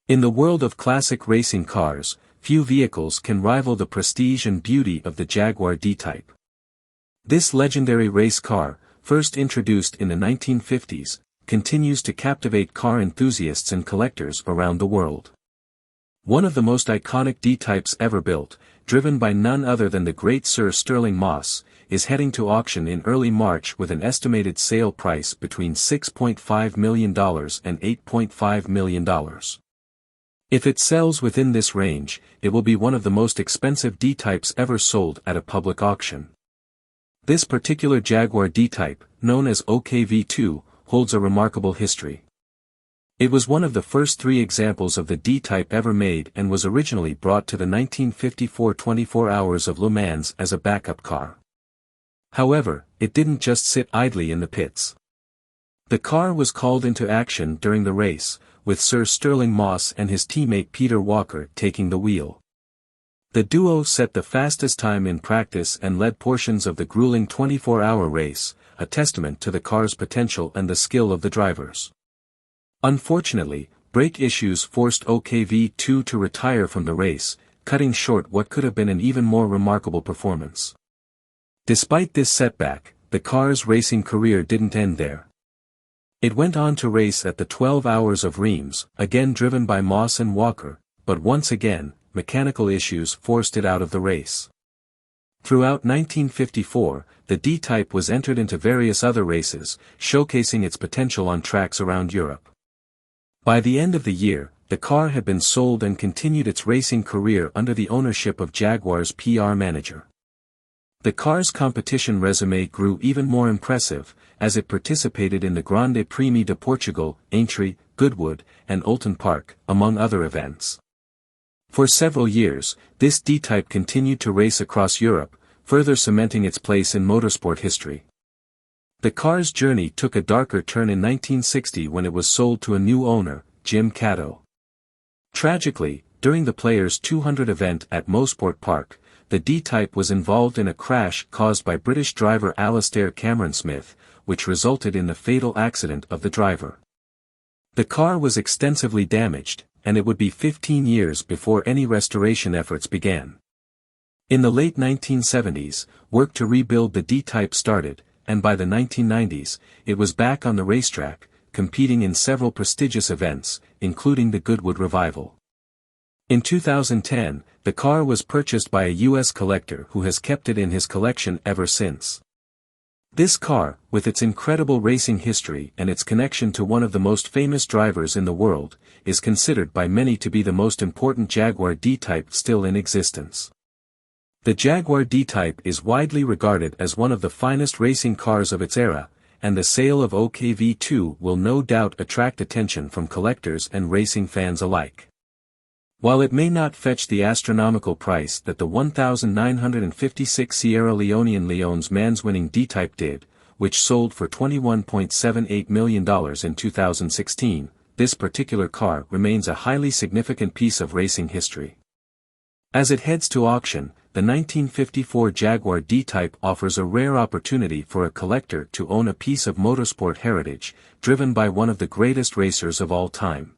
In the world of classic racing cars, few vehicles can rival the prestige and beauty of the Jaguar D-Type. This legendary race car, first introduced in the 1950s, continues to captivate car enthusiasts and collectors around the world. One of the most iconic D-Types ever built, driven by none other than the great Sir Stirling Moss, is heading to auction in early March with an estimated sale price between $6.5 million and $8.5 million. If it sells within this range, it will be one of the most expensive D-Types ever sold at a public auction. This particular Jaguar D-Type, known as OKV2, holds a remarkable history. It was one of the first 3 examples of the D-Type ever made and was originally brought to the 1954 24 Hours of Le Mans as a backup car. However, it didn't just sit idly in the pits. The car was called into action during the race, with Sir Stirling Moss and his teammate Peter Walker taking the wheel. The duo set the fastest time in practice and led portions of the grueling 24-hour race, a testament to the car's potential and the skill of the drivers. Unfortunately, brake issues forced OKV2 to retire from the race, cutting short what could have been an even more remarkable performance. Despite this setback, the car's racing career didn't end there. It went on to race at the 12 Hours of Reims, again driven by Moss and Walker, but once again, mechanical issues forced it out of the race. Throughout 1954, the D-Type was entered into various other races, showcasing its potential on tracks around Europe. By the end of the year, the car had been sold and continued its racing career under the ownership of Jaguar's PR manager. The car's competition resume grew even more impressive, as it participated in the Grande Prix de Portugal, Aintree, Goodwood, and Oulton Park, among other events. For several years, this D-Type continued to race across Europe, further cementing its place in motorsport history. The car's journey took a darker turn in 1960 when it was sold to a new owner, Jim Cato. Tragically, during the Players 200 event at Mosport Park, the D-Type was involved in a crash caused by British driver Alastair Cameron Smith, which resulted in the fatal accident of the driver. The car was extensively damaged, and it would be 15 years before any restoration efforts began. In the late 1970s, work to rebuild the D-Type started, and by the 1990s, it was back on the racetrack, competing in several prestigious events, including the Goodwood Revival. In 2010, the car was purchased by a U.S. collector who has kept it in his collection ever since. This car, with its incredible racing history and its connection to one of the most famous drivers in the world, is considered by many to be the most important Jaguar D-Type still in existence. The Jaguar D-Type is widely regarded as one of the finest racing cars of its era, and the sale of OKV2 will no doubt attract attention from collectors and racing fans alike. While it may not fetch the astronomical price that the 1956 Sierra Leonean Leon's man's-winning D-Type did, which sold for $21.78 million in 2016, this particular car remains a highly significant piece of racing history. As it heads to auction, the 1954 Jaguar D-Type offers a rare opportunity for a collector to own a piece of motorsport heritage, driven by one of the greatest racers of all time.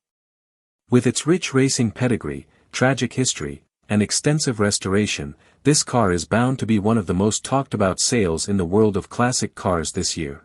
With its rich racing pedigree, tragic history, and extensive restoration, this car is bound to be one of the most talked about sales in the world of classic cars this year.